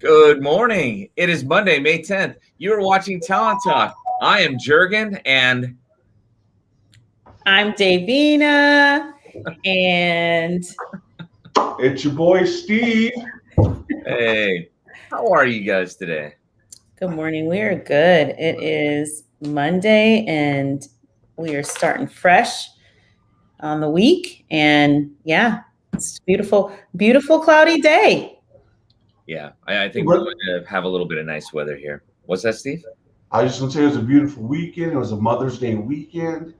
Good morning. It is Monday, May 10th. You're watching Talent Talk. I am Jurgen and I'm Davina and it's your boy Steve. hey, how are you guys today? Good morning. We are good. It is Monday and we are starting fresh on the week. And yeah, it's beautiful, beautiful cloudy day. Yeah, I think we're going to have a little bit of nice weather here. What's that, Steve? I was just going to say it was a beautiful weekend. It was a Mother's Day weekend.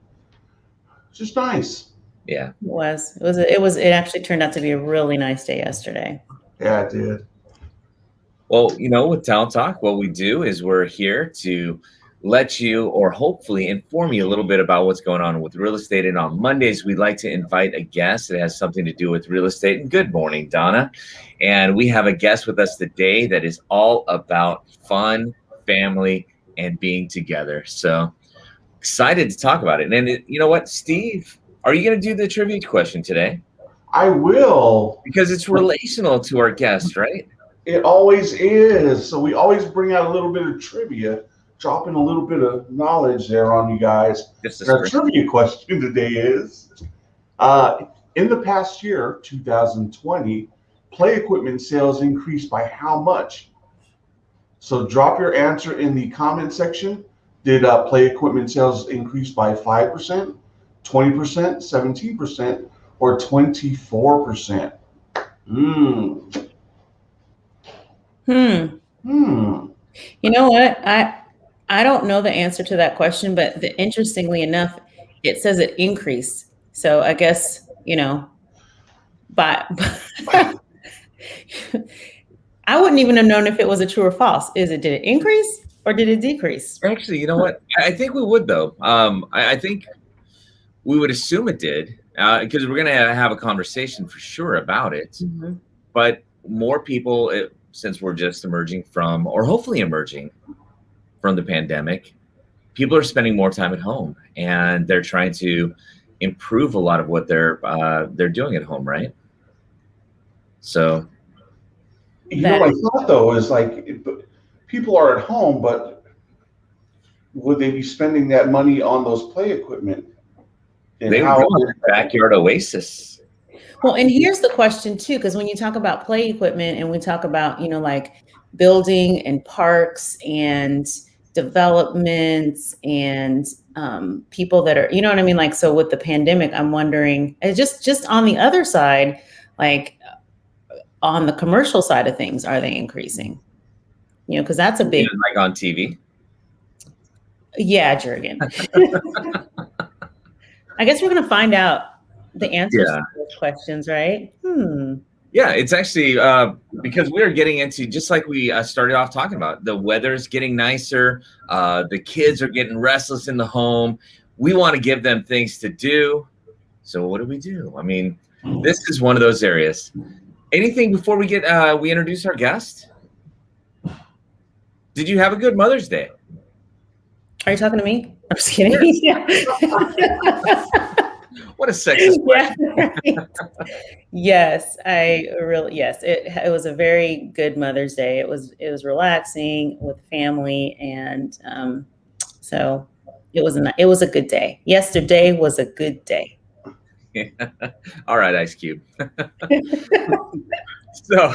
It's just nice. Yeah. It actually turned out to be a really nice day yesterday. Yeah, it did. Well, with Talent Talk, what we do is we're here to let you, or hopefully inform you a little bit about what's going on with real estate. And on Mondays, we'd like to invite a guest that has something to do with real estate. And good morning, Donna. And we have a guest with us today that is all about fun, family, and being together. So excited to talk about it. And you know what, Steve, are you going to do the trivia question today? I will. Because it's relational to our guest, right? It always is. So we always bring out a little bit of trivia, dropping a little bit of knowledge there on you guys. Our trivia question today is, in the past year, 2020, play equipment sales increased by how much? So drop your answer in the comment section. Did play equipment sales increase by 5%, 20%, 17%, or 24%? You know what? I don't know the answer to that question, but interestingly enough, it says it increased. So I guess, but I wouldn't even have known if it was a true or false. Did it increase or did it decrease? Actually, you know what? I think we would, though. I think we would assume it did because we're going to have a conversation for sure about it. Mm-hmm. But more people, since we're just emerging from, or hopefully emerging from the pandemic, people are spending more time at home and they're trying to improve a lot of what they're doing at home, right? So, my thought though is people are at home, but would they be spending that money on those play equipment? And they would go on the backyard oasis. Well, and here's the question too, because when you talk about play equipment and we talk about, like building and parks and developments and people that are, you know what I mean? Like, so with the pandemic, I'm wondering, just on the other side, like on the commercial side of things, are they increasing? Because that's a big. Like on TV? Yeah, Jurgen. I guess we're going to find out the answers to those questions, right? Yeah, it's actually because we're getting into, just like we started off talking about, the weather's getting nicer. The kids are getting restless in the home. We want to give them things to do. So what do? I mean, this is one of those areas. Anything before we we introduce our guest? Did you have a good Mother's Day? Are you talking to me? I'm just kidding. What a sexist question. Yes, it was a very good Mother's Day. It was relaxing with family, and so it was a good day. Yesterday was a good day. Yeah. All right, Ice Cube. So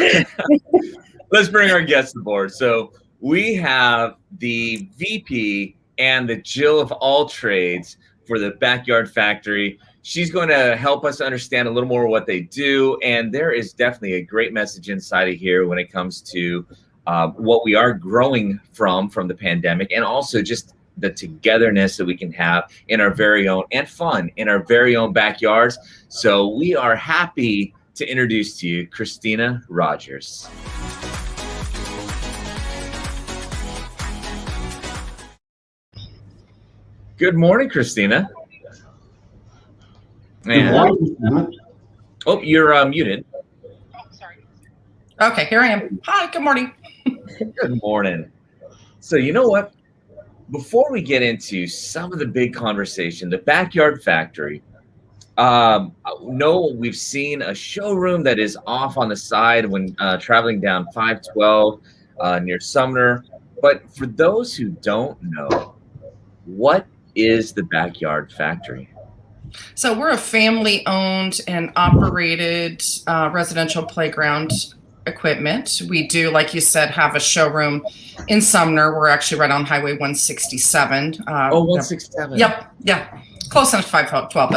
let's bring our guests aboard. So we have the VP and the Jill of all trades for the Backyard Factory. She's going to help us understand a little more what they do. And there is definitely a great message inside of here when it comes to what we are growing from the pandemic, and also just the togetherness that we can have in our very own, and fun in our very own backyards. So we are happy to introduce to you Christina Rogers. Good morning, Christina. Oh, you're muted. Oh, sorry. Okay, here I am. Hi, good morning. Good morning. So you know what? Before we get into some of the big conversation, the Backyard Factory, no, we've seen a showroom that is off on the side when traveling down 512. near Sumner. But for those who don't know, what is the Backyard Factory? So we're a family-owned and operated residential playground equipment. We do, like you said, have a showroom in Sumner. We're actually right on Highway 167. 167. Yep. Yeah. Close enough to 512,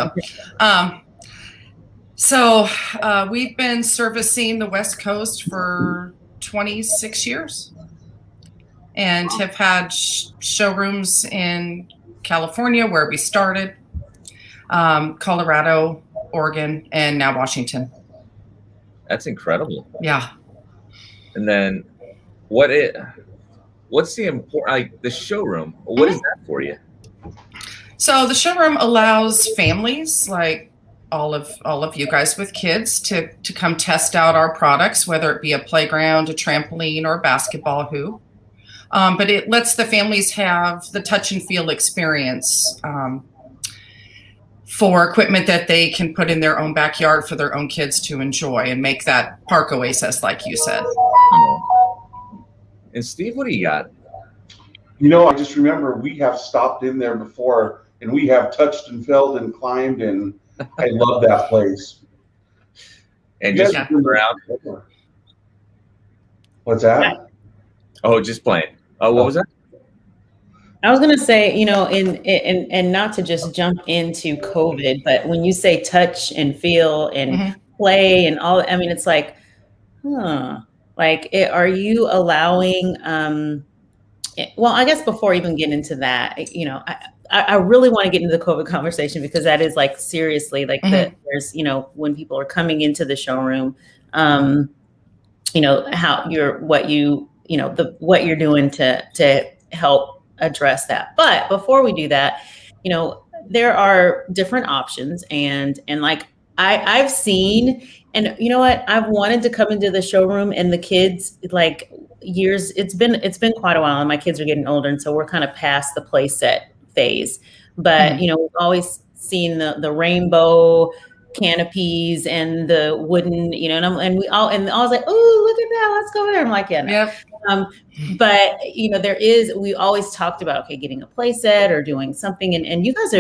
though. So we've been servicing the West Coast for 26 years and have had showrooms in California, where we started, Colorado, Oregon, and now Washington. That's incredible. Yeah. And then what's the important, like the showroom? What is that for you? So the showroom allows families like all of you guys with kids to come test out our products, whether it be a playground, a trampoline, or a basketball hoop. But it lets the families have the touch and feel experience for equipment that they can put in their own backyard for their own kids to enjoy and make that park oasis, like you said. And Steve, what do you got? I just remember we have stopped in there before, and we have touched and felt and climbed, and I love that place. And just around. What's that? Oh, just playing. Oh, what was that? I was going to say, and not to just jump into COVID, but when you say touch and feel and play and all, I mean, it's like, are you allowing, well, I guess before even getting into that, I really want to get into the COVID conversation, because that is like, seriously, like there's, when people are coming into the showroom, what you're doing to help address that. But before we do that, there are different options, and like I've seen, and you know what, I've wanted to come into the showroom, and the kids, like, years, it's been quite a while, and my kids are getting older, and so we're kind of past the playset phase. But we've always seen the rainbow canopies and the wooden, and I was like, oh, look at that, let's go there. I'm like, yeah, no. Yep. But we always talked about, okay, getting a play set or doing something, and you guys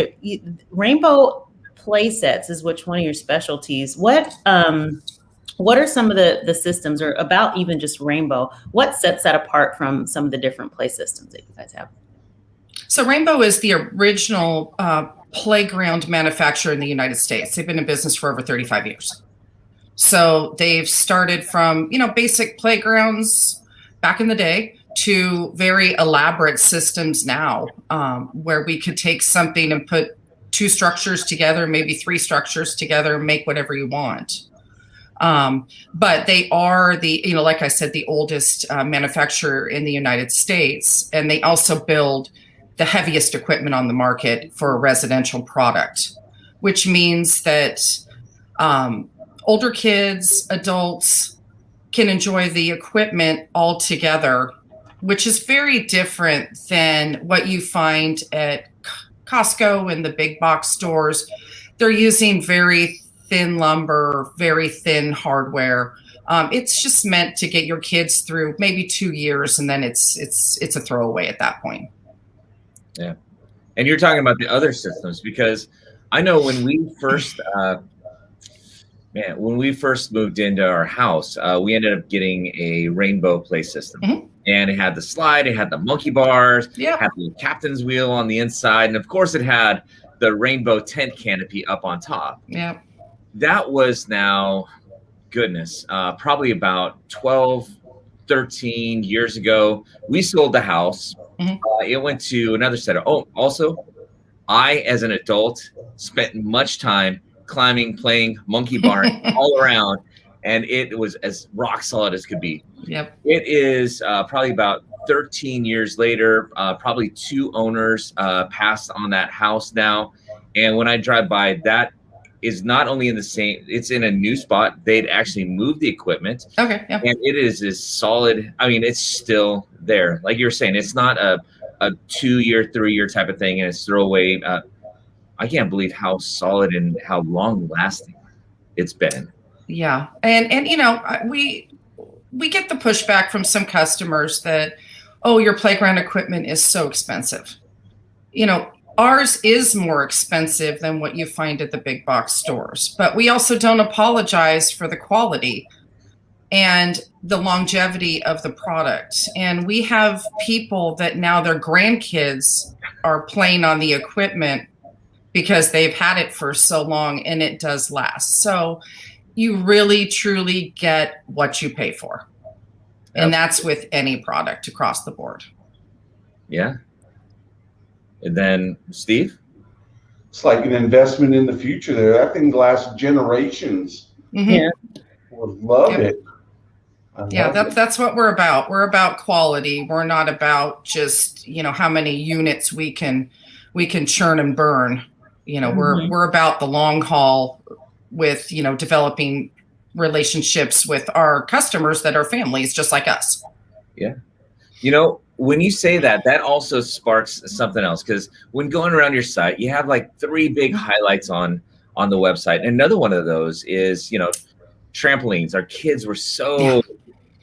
rainbow play sets is which one of your specialties. What are some of the systems, or about even just rainbow, what sets that apart from some of the different play systems that you guys have? So Rainbow is the original playground manufacturer in the United States. They've been in business for over 35 years. So they've started from, basic playgrounds back in the day to very elaborate systems now, where we could take something and put 2 structures together, maybe 3 structures together, and make whatever you want. But they are like I said, the oldest manufacturer in the United States, and they also build the heaviest equipment on the market for a residential product, which means that older kids, adults can enjoy the equipment all together, which is very different than what you find at Costco and the big box stores. They're using very thin lumber, very thin hardware. It's just meant to get your kids through maybe 2 years, and then it's a throwaway at that point. Yeah. And you're talking about the other systems, because I know when we first moved into our house, we ended up getting a rainbow play system. And it had the slide, it had the monkey bars, it had the captain's wheel on the inside, and of course it had the rainbow tent canopy up on top. Yeah. That was now, goodness, probably about 12, 13 years ago. We sold the house. It went to another setter. Oh, also, I, as an adult, spent much time climbing, playing monkey bar all around, and it was as rock solid as could be. Yep. It is probably about 13 years later, probably 2 owners passed on that house now. And when I drive by, that is not only in the same, it's in a new spot. They'd actually moved the equipment. Okay. Yeah. And it is as solid. I mean, it's still there. Like you were saying, it's not a 2-year, 3-year type of thing, and it's throwaway. I can't believe how solid and how long lasting it's been. Yeah. And we get the pushback from some customers that, oh, your playground equipment is so expensive. Ours is more expensive than what you find at the big box stores, but we also don't apologize for the quality and the longevity of the product. And we have people that now their grandkids are playing on the equipment because they've had it for so long and it does last. So you really, truly get what you pay for. And that's with any product across the board. Yeah. And then Steve? It's like an investment in the future there. That thing lasts generations. Mm-hmm. Yeah. Would love it. That's what we're about. We're about quality. We're not about just, how many units we can churn and burn. We're about the long haul with, developing relationships with our customers that are families just like us. Yeah. When you say that, that also sparks something else, because when going around your site, you have like 3 big highlights on the website. And another one of those is, trampolines. Our kids were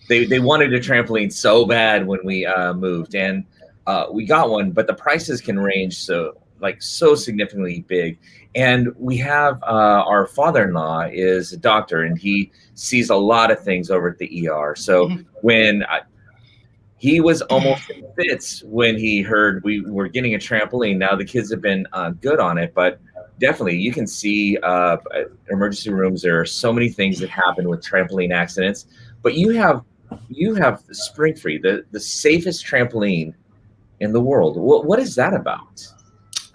they wanted a trampoline so bad when we moved, and we got one, but the prices can range so significantly big. And we have our father-in-law is a doctor, and he sees a lot of things over at the ER. So when he was almost in fits when he heard we were getting a trampoline. Now the kids have been good on it, but definitely you can see emergency rooms. There are so many things that happen with trampoline accidents, but you have Spring Free, the safest trampoline in the world. What is that about?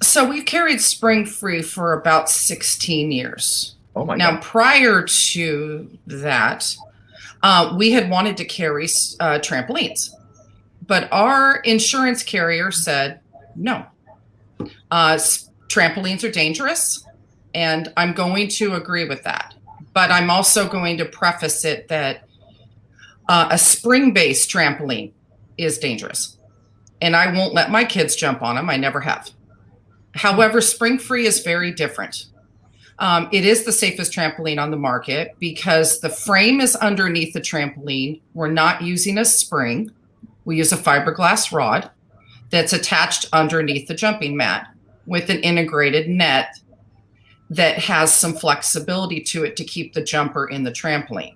So we've carried Spring Free for about 16 years. Oh my God. Now, prior to that, we had wanted to carry trampolines, but our insurance carrier said, no, trampolines are dangerous. And I'm going to agree with that. But I'm also going to preface it that a spring-based trampoline is dangerous. And I won't let my kids jump on them. I never have. However, Spring Free is very different. It is the safest trampoline on the market because the frame is underneath the trampoline. We're not using a spring. We use a fiberglass rod that's attached underneath the jumping mat with an integrated net that has some flexibility to it to keep the jumper in the trampoline.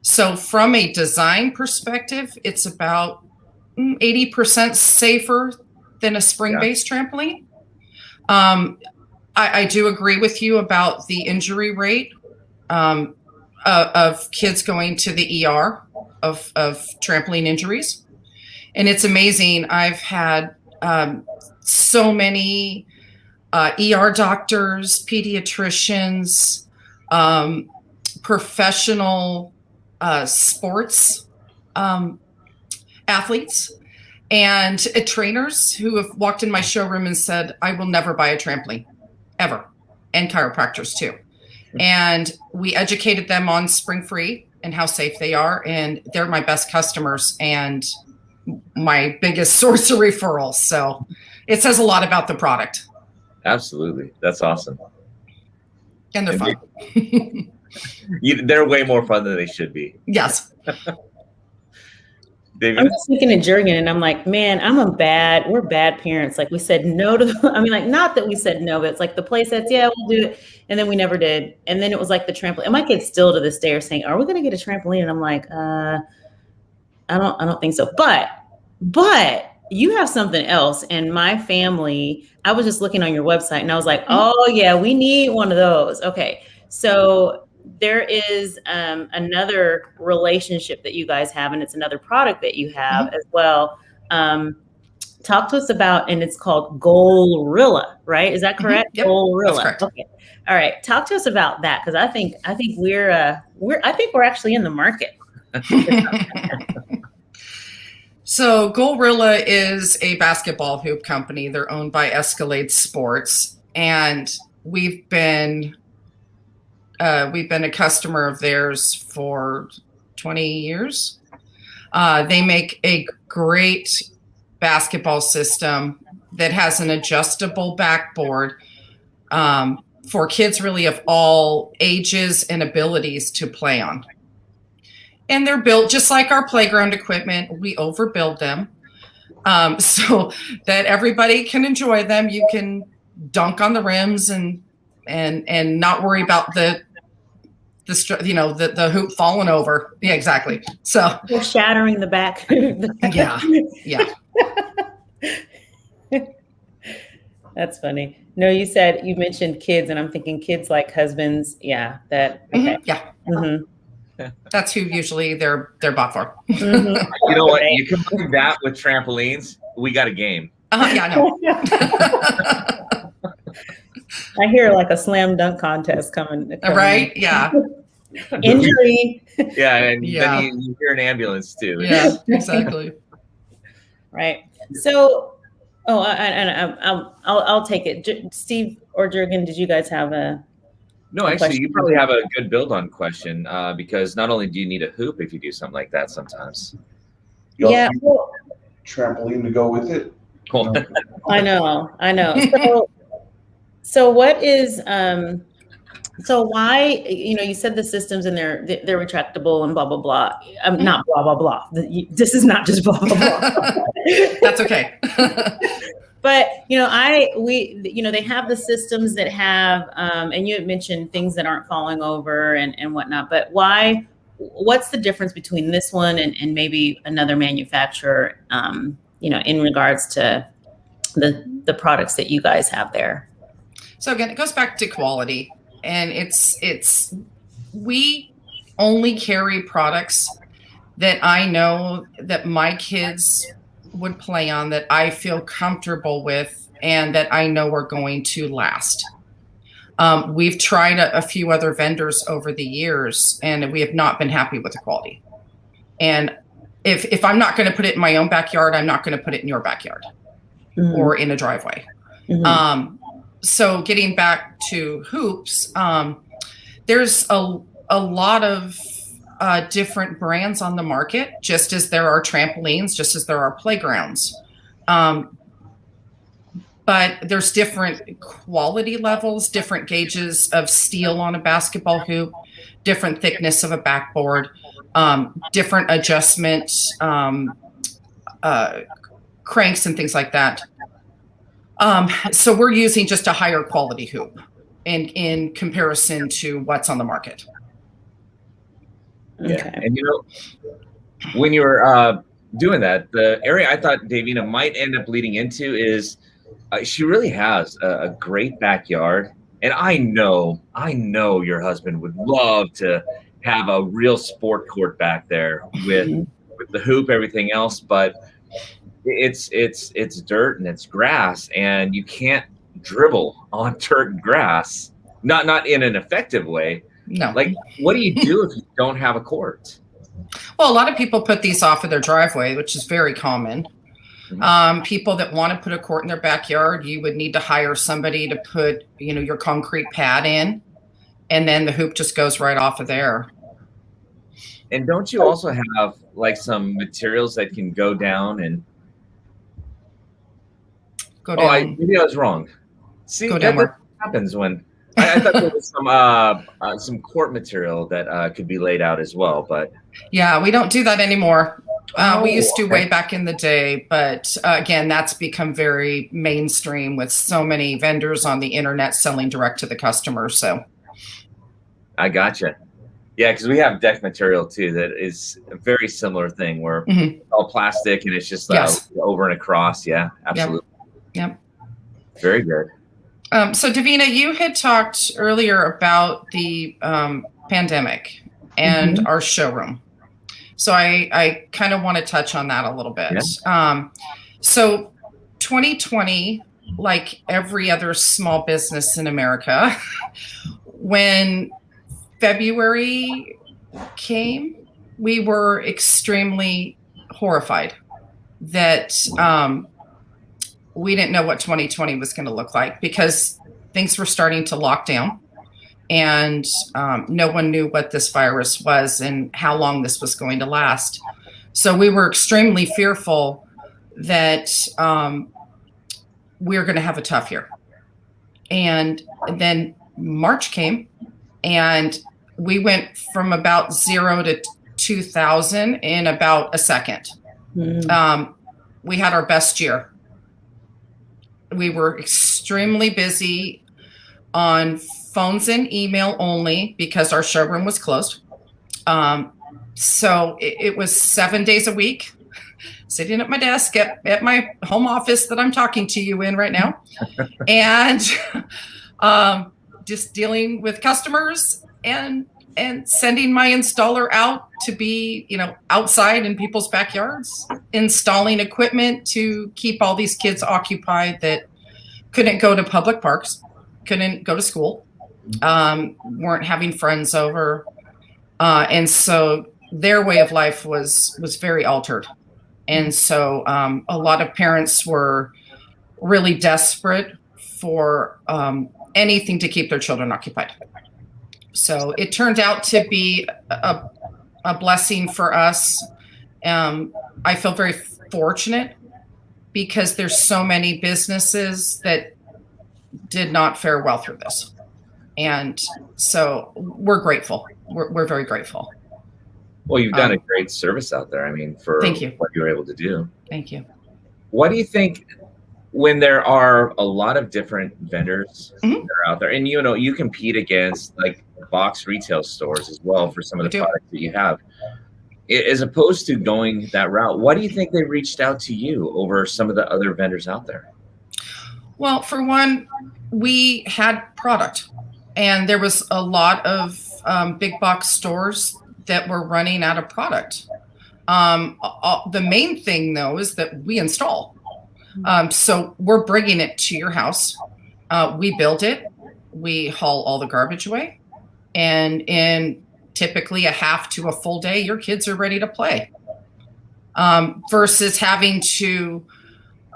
So from a design perspective, it's about 80% safer than a spring-based trampoline. I do agree with you about the injury rate of kids going to the ER of trampoline injuries. And it's amazing. I've had so many ER doctors, pediatricians, professional sports athletes, and trainers who have walked in my showroom and said, I will never buy a trampoline, ever. And chiropractors too. And we educated them on Spring Free and how safe they are. And they're my best customers and my biggest source of referrals. So it says a lot about the product. Absolutely. That's awesome. And they're fun. They're way more fun than they should be. Yes. David? I'm just looking at Jurgen and I'm like, man, we're bad parents. Like we said no to, not that we said no, but it's like the playsets, yeah, we'll do it. And then we never did. And then it was like the trampoline. And my kids still to this day are saying, are we going to get a trampoline? And I'm like, I don't think so. But you have something else. And my family, I was just looking on your website and I was like, oh yeah, we need one of those. Okay. So there is another relationship that you guys have, and it's another product that you have as well. Talk to us about, and it's called Goalrilla, right? Is that correct? Yep, Goalrilla. that's correct. Okay. All right. Talk to us about that, because I think we're actually in the market. So Goalrilla is a basketball hoop company. They're owned by Escalade Sports, and we've been a customer of theirs for 20 years. They make a great basketball system that has an adjustable backboard for kids really of all ages and abilities to play on. And they're built just like our playground equipment. We overbuild them so that everybody can enjoy them. You can dunk on the rims and not worry about the hoop falling over. Yeah, exactly. So we're shattering the back. yeah. That's funny. No, you mentioned kids, and I'm thinking kids like husbands. Yeah, that. Okay. Mm-hmm, yeah. Mm-hmm. That's who usually they're bought for. Mm-hmm. You know what? You combine that with trampolines, we got a game. Yeah, I know. I hear like a slam dunk contest coming. Right? Yeah. Injury. Yeah, and then you hear an ambulance too. Yeah, exactly. Right. So, I'll take it. Steve or Jurgen, did you guys have a? No, actually, you probably have a good build-on question because not only do you need a hoop if you do something like that sometimes. Yeah. Trampoline to go with it. Cool. I know. So what is so why, you said the systems and they're retractable and blah blah blah. Not blah blah blah. This is not just blah blah blah. That's okay. But they have the systems that have and you had mentioned things that aren't falling over and whatnot. But what's the difference between this one and maybe another manufacturer? In regards to the products that you guys have there. So again, it goes back to quality, and we only carry products that I know that my kids would play on, that I feel comfortable with, and that I know are going to last. We've tried a few other vendors over the years, and we have not been happy with the quality. And if I'm not going to put it in my own backyard, I'm not going to put it in your backyard or in a driveway. Mm-hmm. So getting back to hoops, there's a lot of different brands on the market, just as there are trampolines, just as there are playgrounds. But there's different quality levels, different gauges of steel on a basketball hoop, different thickness of a backboard, different adjustment cranks and things like that. So we're using just a higher quality hoop in comparison to what's on the market. Yeah. Okay. And when you were doing that, the area I thought Davina might end up leading into is she really has a great backyard. And I know your husband would love to have a real sport court back there with the hoop, everything else, but it's dirt and it's grass, and you can't dribble on dirt and grass. Not in an effective way. No. Like, what do you do if you don't have a court? Well, a lot of people put these off of their driveway, which is very common. Mm-hmm. People that want to put a court in their backyard, you would need to hire somebody to put, your concrete pad in, and then the hoop just goes right off of there. And don't you also have like some materials that can go down and go down? Maybe I was wrong. See, go down what happens when I thought there was some court material that could be laid out as well, but yeah, we don't do that anymore. We used to way back in the day, but again, that's become very mainstream with so many vendors on the internet selling direct to the customer. So I gotcha. Yeah, because we have deck material too that is a very similar thing where it's all plastic and it's just over and across. Yeah, absolutely. Yep. Very good. So Davina, you had talked earlier about the pandemic and our showroom. So I kind of want to touch on that a little bit. Yeah. So 2020, like every other small business in America, when February came, we were extremely horrified that we didn't know what 2020 was going to look like, because things were starting to lock down. And no one knew what this virus was and how long this was going to last. So we were extremely fearful that we were going to have a tough year. And then March came, and we went from about 0 to 2,000 in about a second. We had our best year. We were extremely busy on phones and email only because our showroom was closed. So it was 7 days a week, sitting at my desk at my home office that I'm talking to you in right now, and just dealing with customers and sending my installer out to be, outside in people's backyards, installing equipment to keep all these kids occupied that couldn't go to public parks, couldn't go to school, weren't having friends over. And so their way of life was very altered. And so a lot of parents were really desperate for anything to keep their children occupied. So it turned out to be a blessing for us. I feel very fortunate because there's so many businesses that did not fare well through this. And so we're grateful. We're very grateful. Well, you've done a great service out there. I mean, for Thank you. What you were able to do. Thank you. What do you think when there are a lot of different vendors that are out there, and you compete against like box retail stores as well for some of the products that you have, as opposed to going that route? What do you think they reached out to you over some of the other vendors out there? Well, for one, we had product, and there was a lot of big box stores that were running out of product. The main thing, though, is that we install. So we're bringing it to your house. We build it. We haul all the garbage away. And in typically a half to a full day, your kids are ready to play. Versus having to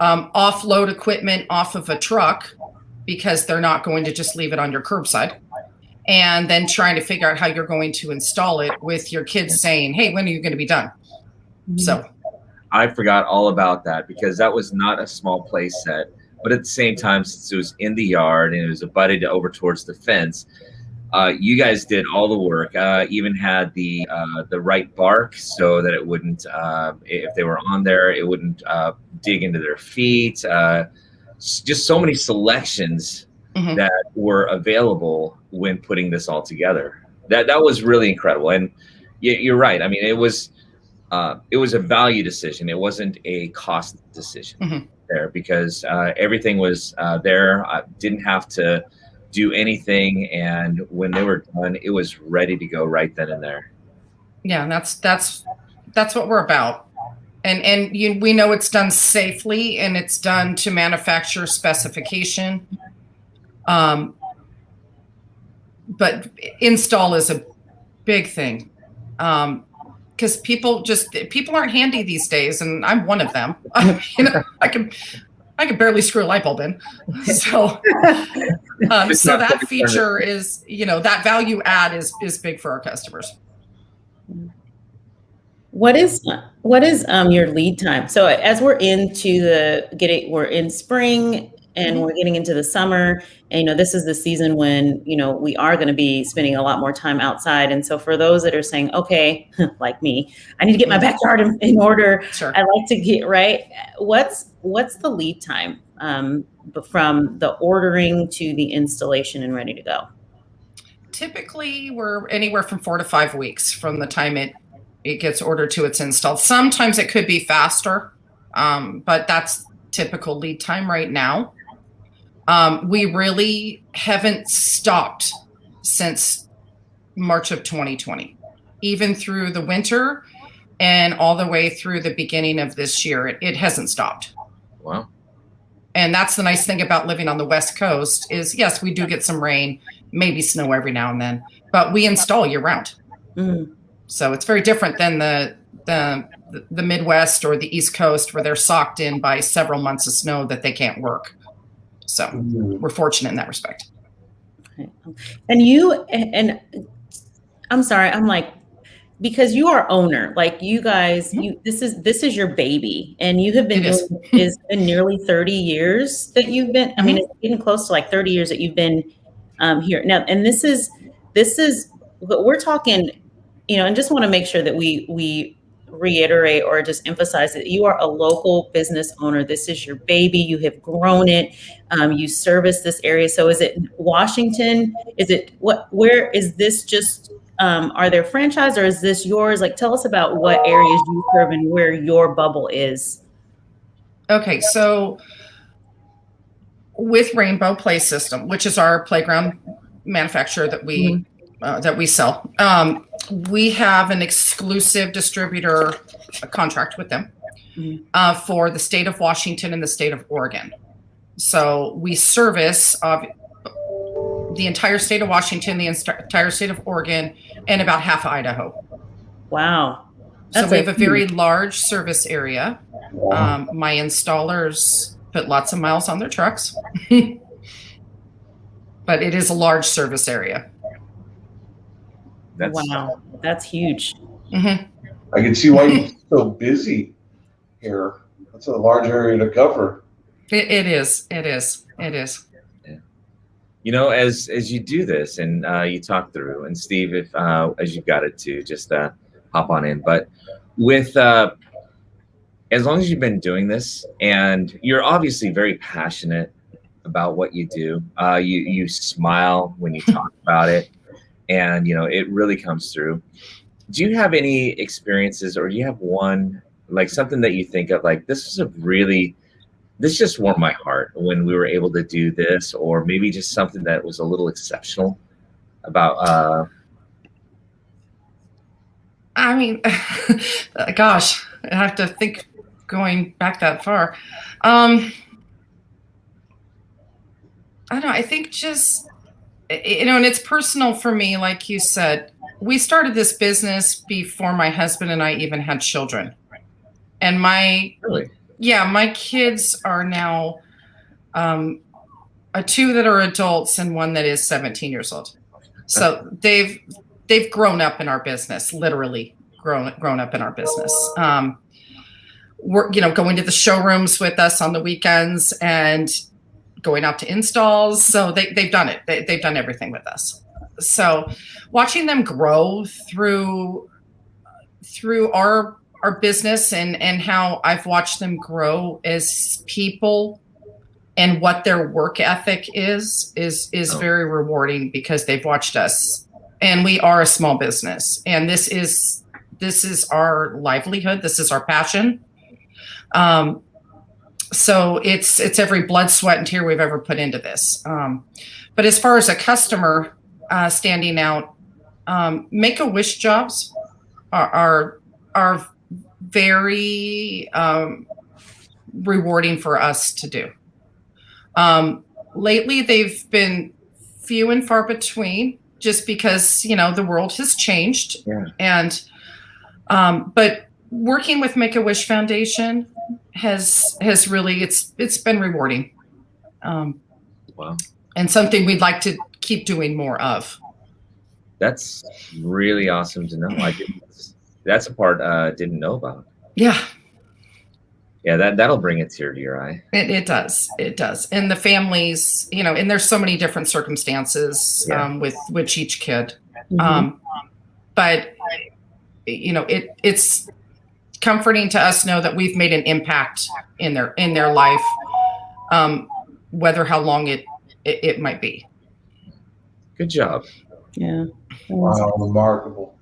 offload equipment off of a truck because they're not going to just leave it on your curbside. And then trying to figure out how you're going to install it with your kids saying, hey, when are you going to be done? So I forgot all about that because that was not a small play set. But at the same time, since it was in the yard and it was abutted over towards the fence, you guys did all the work, even had the right bark so that it wouldn't, if they were on there, it wouldn't dig into their feet. Just so many selections that were available when putting this all together. That was really incredible. And you're right. I mean, it was a value decision. It wasn't a cost decision there because everything was there. I didn't have to do anything, and when they were done, it was ready to go right then and there. Yeah, that's what we're about. And we know it's done safely and it's done to manufacturer specification. But install is a big thing. Because people aren't handy these days, and I'm one of them. I can barely screw a light bulb in. So so that feature is, that value add is big for our customers. What is your lead time? So as we're into we're in spring and we're getting into the summer, and this is the season when we are going to be spending a lot more time outside. And so for those that are saying, okay, like me, I need to get my backyard in order. Sure. I like to get right. What's the lead time from the ordering to the installation and ready to go? Typically, we're anywhere from 4 to 5 weeks from the time it gets ordered to it's installed. Sometimes it could be faster, but that's typical lead time right now. We really haven't stopped since March of 2020, even through the winter and all the way through the beginning of this year. It hasn't stopped. Wow. And that's the nice thing about living on the West Coast is, yes, we do get some rain, maybe snow every now and then, but we install year round. So it's very different than the Midwest or the East Coast where they're socked in by several months of snow that they can't work. So we're fortunate in that respect. Okay. And I'm sorry, I'm like, because you are owner, like you guys, this is your baby, and you have been it's been nearly 30 years that you've been. I mean, it's getting close to like 30 years that you've been here now. And this is we're talking and just want to make sure that we reiterate or just emphasize that you are a local business owner. This is your baby. You have grown it. You service this area. So is it Washington? Is it where is this just, are there franchise or is this yours? Like, tell us about what areas you serve and where your bubble is. Okay. So with Rainbow Play System, which is our playground manufacturer that we sell, we have an exclusive distributor contract with them for the state of Washington and the state of Oregon. So we service the entire state of Washington, the entire state of Oregon, and about half of Idaho. Wow. So we have a very large service area. My installers put lots of miles on their trucks, but it is a large service area. Wow, that's huge. I can see why you're so busy here. That's a large area to cover. It is. Yeah. As you do this and you talk through, and Steve, if as you got it too, just hop on in. But with as long as you've been doing this, and you're obviously very passionate about what you do, you smile when you talk about it. And, it really comes through. Do you have any experiences, or do you have one, like something that you think of, like, this just warmed my heart when we were able to do this, or maybe just something that was a little exceptional about, I mean, gosh, I have to think going back that far. I don't know. I think just, and it's personal for me. Like you said, we started this business before my husband and I even had children. And my kids are now two that are adults and one that is 17 years old. So they've grown up in our business, literally grown up in our business. We're, going to the showrooms with us on the weekends and going out to installs. So they've done it. They've done everything with us. So watching them grow through our business and how I've watched them grow as people and what their work ethic is very rewarding, because they've watched us, and we are a small business, and this is our livelihood. This is our passion. So it's every blood, sweat, and tear we've ever put into this. But as far as a customer standing out, Make-A-Wish jobs are very rewarding for us to do. Lately, they've been few and far between, just because the world has changed. Yeah. And but working with Make-A-Wish Foundation has really it's been rewarding. Wow. And something we'd like to keep doing more of. That's really awesome to know. That's a part I didn't know about. Yeah. Yeah, that'll bring a tear to your eye. It does. And the families, and there's so many different circumstances with each kid. Mm-hmm. But it's comforting to us know that we've made an impact in their life, whether how long it might be. Good job. Yeah. Wow, remarkable.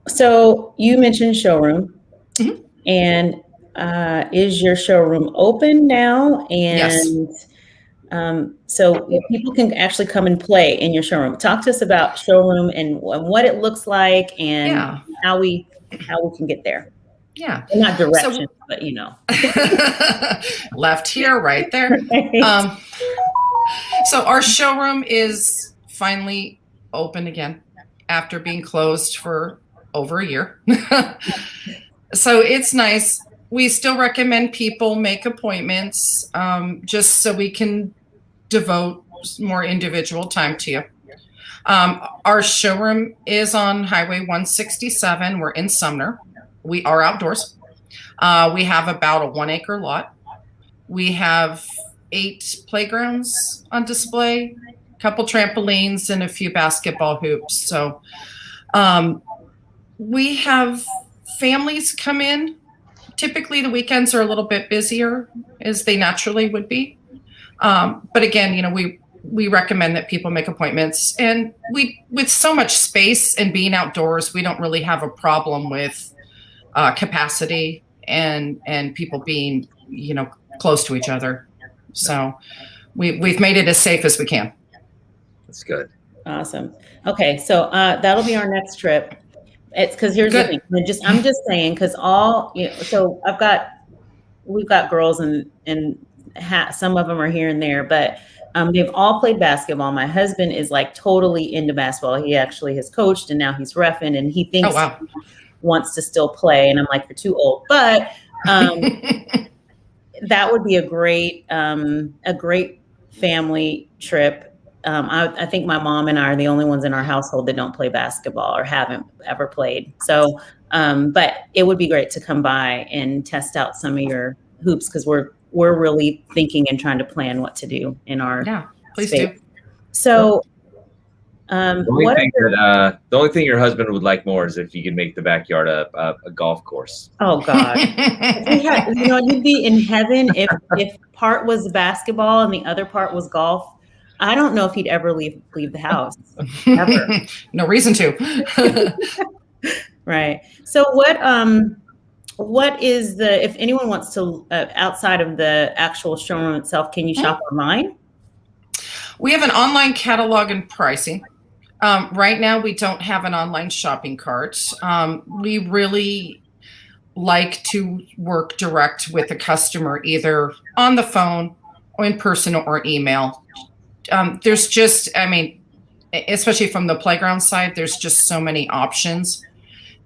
So you mentioned showroom. Mm-hmm. And is your showroom open now? And yes. So people can actually come and play in your showroom. Talk to us about showroom and what it looks like, and how we can get there. Yeah. And not directions, but left here, right there. Right. So our showroom is finally open again after being closed for over a year. So it's nice. We still recommend people make appointments, just so we can devote more individual time to you. Our showroom is on Highway 167. We're in Sumner. We are outdoors. We have about a 1 acre lot. We have 8 playgrounds on display, a couple trampolines, and a few basketball hoops. So We have families come in. Typically, the weekends are a little bit busier, as they naturally would be. But again, we recommend that people make appointments. And with so much space and being outdoors, we don't really have a problem with capacity and people being, close to each other. So we've made it as safe as we can. That's good. Awesome. Okay, so that'll be our next trip. It's because here's the thing. I'm just saying, because so we've got girls and some of them are here and there, but they've all played basketball. My husband is like totally into basketball. He actually has coached and now he's reffing, and he thinks he wants to still play. And I'm like, you're too old. But that would be a great family trip. I think my mom and I are the only ones in our household that don't play basketball or haven't ever played. So, but it would be great to come by and test out some of your hoops, because we're really thinking and trying to plan what to do in our please space. do. So, the only thing your husband would like more is if you could make the backyard a golf course. Oh God, you'd be in heaven if part was basketball and the other part was golf. I don't know if he'd ever leave the house. Ever. No reason to. Right. So what is if anyone wants to, outside of the actual showroom itself, can you shop online? We have an online catalog and pricing. Right now, we don't have an online shopping cart. We really like to work direct with the customer, either on the phone or in person or email. There's just, especially from the playground side, there's just so many options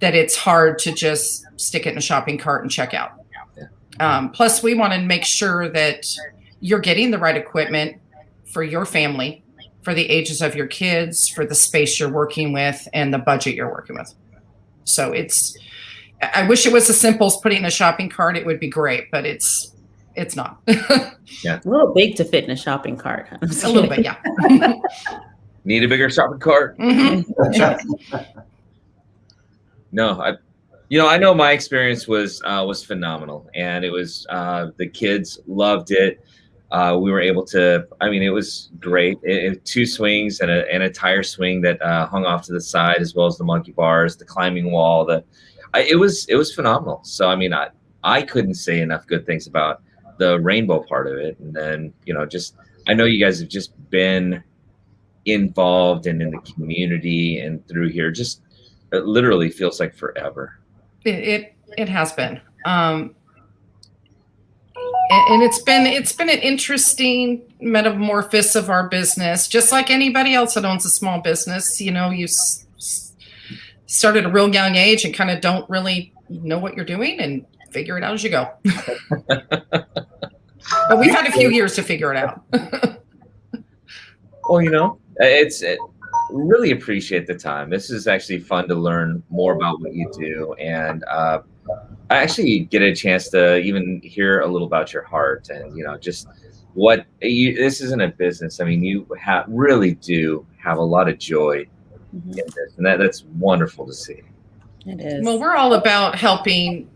that it's hard to just stick it in a shopping cart and check out. Plus, we want to make sure that you're getting the right equipment for your family, for the ages of your kids, for the space you're working with, and the budget you're working with. So I wish it was as simple as putting in a shopping cart. It would be great, but it's not. Yeah, a little big to fit in a shopping cart. A little bit, yeah. Need a bigger shopping cart? Mm-hmm. No, I know my experience was phenomenal, and it was the kids loved it. We were able to. It was great. Two swings and a tire swing that hung off to the side, as well as the monkey bars, the climbing wall. It was phenomenal. So I couldn't say enough good things about the rainbow part of it. And then I know you guys have just been involved and in the community and through here. Just it literally feels like forever. It has been. And it's been an interesting metamorphosis of our business, just like anybody else that owns a small business. You started at a real young age and kind of don't really know what you're doing and figure it out as you go. But we've had a few years to figure it out. Well, really appreciate the time. This is actually fun to learn more about what you do, and I actually get a chance to even hear a little about your heart and just what this isn't a business. You really do have a lot of joy in this, and that's wonderful to see. It is. Well, we're all about helping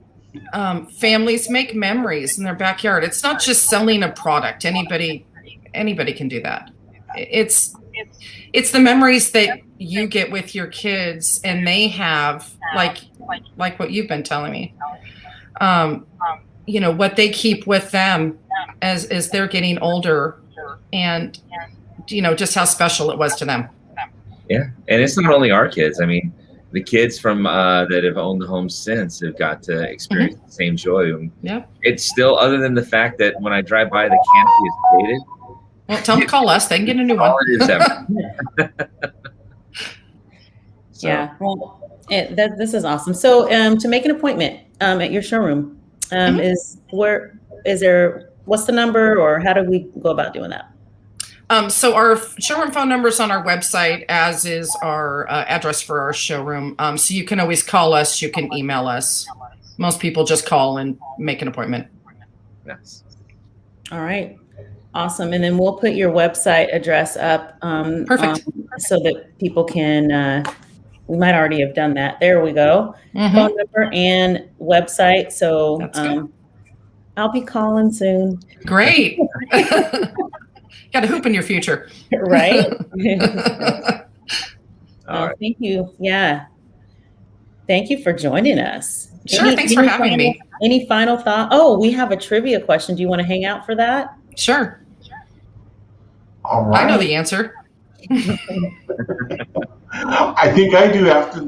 families make memories in their backyard. It's not just selling a product. Anybody can do that. It's the memories that you get with your kids, and they have like what you've been telling me. What they keep with them as they're getting older, and just how special it was to them. Yeah, and it's not only our kids. The kids from that have owned the home since have got to experience the same joy. Yep. It's still, other than the fact that when I drive by, the canopy is faded. Well, tell them to call us. They can get a new one. All it is ever. So. Yeah. Well, this is awesome. So to make an appointment at your showroom, what's the number, or how do we go about doing that? So our showroom phone number is on our website, as is our address for our showroom. So you can always call us. You can email us. Most people just call and make an appointment. Yes. All right. Awesome. And then we'll put your website address up. Perfect. So that people can we might already have done that. There we go. Phone number and website. So I'll be calling soon. Great. Got a hoop in your future. Right? All right. Thank you. Yeah. Thank you for joining us. Sure. Thanks for having me. Any final thought? Oh, we have a trivia question. Do you want to hang out for that? Sure. All right. I know the answer. I think I do after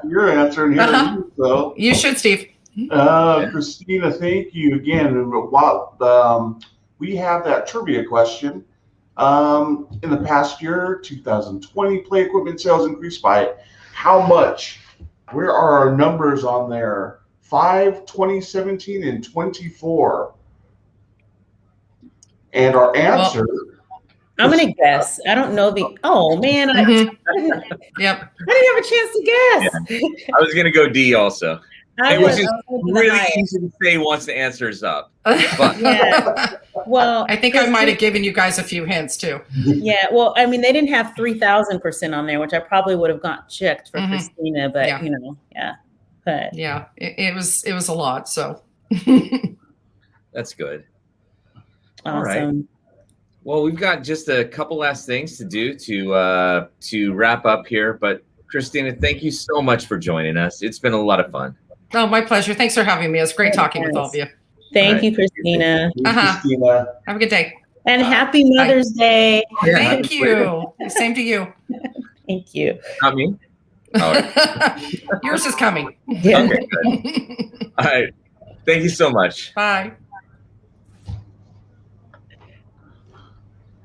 your answer and hearing you. So you should, Steve. Christina, thank you again. We have that trivia question. In the past year, 2020, play equipment sales increased by how much? Where are our numbers on there? 5, 2017, and 24. And our answer. I'm going to guess. I don't know oh man. I didn't have a chance to guess. Yeah. I was going to go D also. It was just really easy to say once the answer is up. But. Yeah. Well, I think I might have given you guys a few hints too. Yeah. Well, I mean, they didn't have 3,000% on there, which I probably would have got checked for Christina, but But yeah, it was a lot. So that's good. Awesome. All right. Well, we've got just a couple last things to do to wrap up here. But Christina, thank you so much for joining us. It's been a lot of fun. Oh, my pleasure. Thanks for having me. It's great talking with all of you. Thank you, Christina. Christina. Have a good day. And happy Mother's Day. Thank you. Same to you. Thank you. Not me? Oh. Yours is coming. Yeah. Okay, good. All right. Thank you so much. Bye.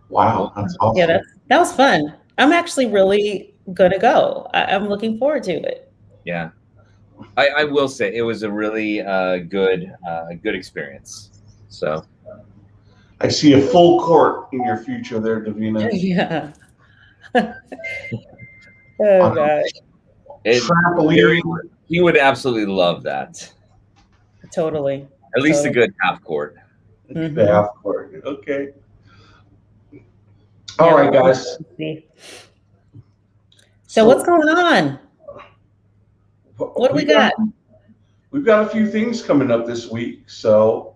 Wow, that's awesome. Yeah, that was fun. I'm actually really gonna go. I'm looking forward to it. Yeah, I will say it was a really good experience. So I see a full court in your future there, Davina. Yeah. Oh gosh. Trampoline. He would absolutely love that. Totally. At least a good half court. The half court. Okay. All right, guys. So what's going on? What do we got? We've got a few things coming up this week. So,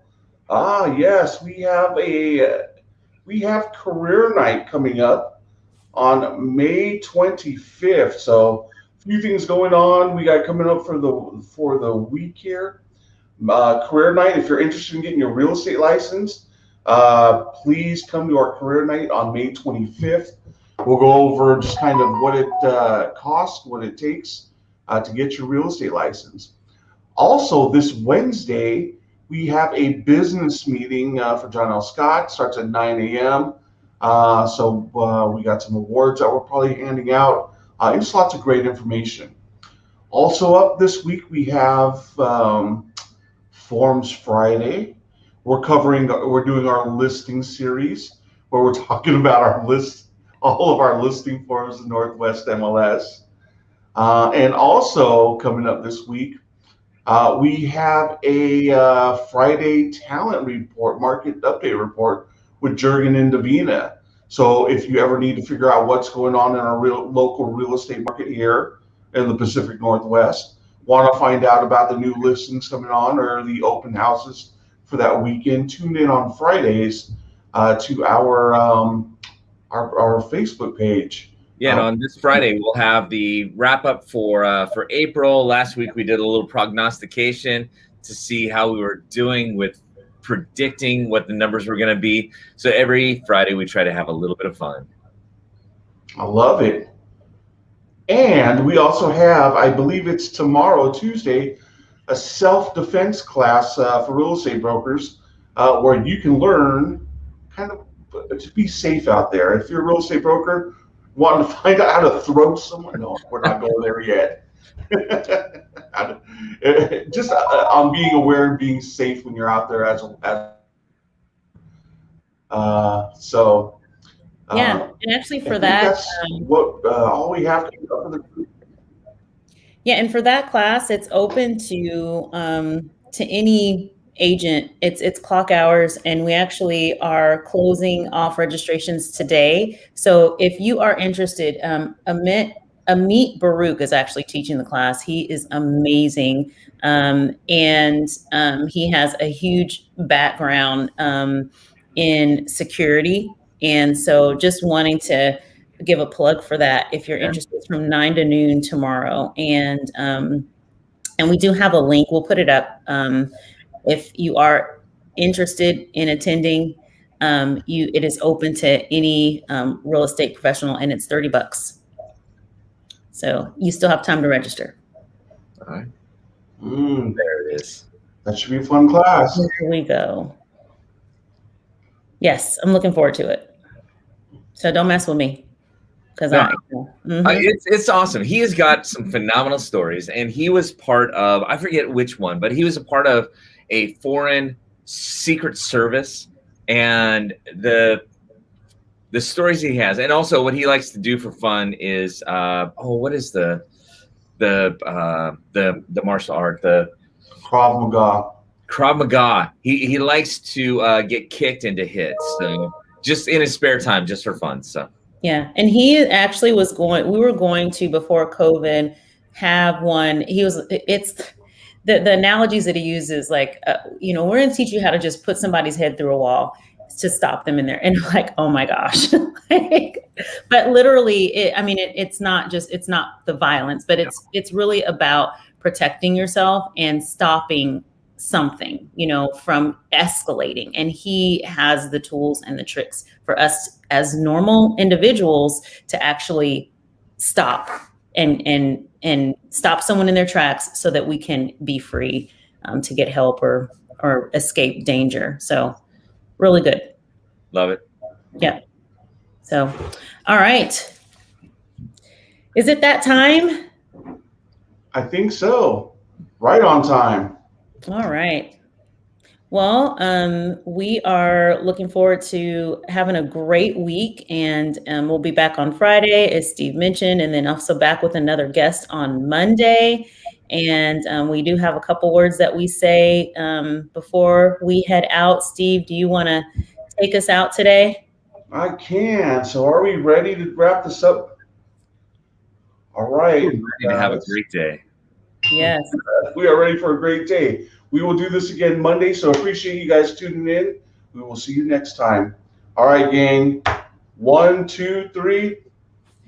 yes, we have career night coming up on May 25th. So, a few things going on. We got coming up for the week here. Career night. If you're interested in getting your real estate license, please come to our career night on May 25th. We'll go over just kind of what it costs, what it takes to get your real estate license. Also, this Wednesday, we have a business meeting for John L. Scott. Starts at 9 a.m. So we got some awards that we're probably handing out. And just lots of great information. Also up this week, we have Forms Friday. We're doing our listing series where we're talking about all of our listing forms in Northwest MLS. And also coming up this week, we have a Friday talent report, market update report with Jurgen and Davina. So if you ever need to figure out what's going on in our local real estate market here in the Pacific Northwest, want to find out about the new listings coming on or the open houses for that weekend, tune in on Fridays to our Facebook page. Yeah, and on this Friday we'll have the wrap up for April. Last week we did a little prognostication to see how we were doing with predicting what the numbers were going to be. So every Friday we try to have a little bit of fun. I love it. And we also have, I believe it's tomorrow, Tuesday, a self-defense class for real estate brokers where you can learn kind of to be safe out there. If you're a real estate broker, wanting to find out how to throw someone, no, we're not going there yet. Just on being aware and being safe when you're out there yeah, and actually for that, that's what all we have to do for the group. Yeah, and for that class, it's open to any agent. It's clock hours, and we actually are closing off registrations today. So if you are interested, Amit Amit Baruch is actually teaching the class. He is amazing. And he has a huge background in security. And so just wanting to give a plug for that if you're interested. It's from 9 to noon tomorrow. And we do have a link. We'll put it up. If you are interested in attending, it is open to any real estate professional, and it's $30. So you still have time to register. All right. There it is. That should be a fun class. Here we go. Yes, I'm looking forward to it. So don't mess with me. Because it's awesome. He has got some phenomenal stories, and he was part of, I forget which one, but he was a part of a foreign secret service, and the stories he has, and also what he likes to do for fun is what is the martial art, the Krav Maga. Krav Maga. He likes to get kicked into hits, so just in his spare time, just for fun. So. Yeah, and he actually we were going to, before COVID, have one. It's the analogies that he uses, like, we're going to teach you how to just put somebody's head through a wall to stop them in there. And like, oh my gosh. But literally, it's not the violence, but it's really about protecting yourself and stopping something, from escalating. And he has the tools and the tricks for us as normal individuals to actually stop and stop someone in their tracks so that we can be free to get help or escape danger. So really good. Love it. Yeah. So, all right. Is it that time? I think so. Right on time. All right. Well, we are looking forward to having a great week, and we'll be back on Friday, as Steve mentioned, and then also back with another guest on Monday. And we do have a couple words that we say before we head out. Steve, do you want to take us out today? I can. So are we ready to wrap this up? All right. We're ready to have a great day. Yes. We are ready for a great day. We will do this again Monday, so appreciate you guys tuning in. We will see you next time. All right, gang. 1, 2, 3.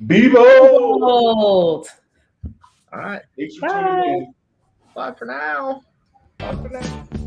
Be bold. Bold. All right. Thanks for tuning in. Bye for now. Bye for now.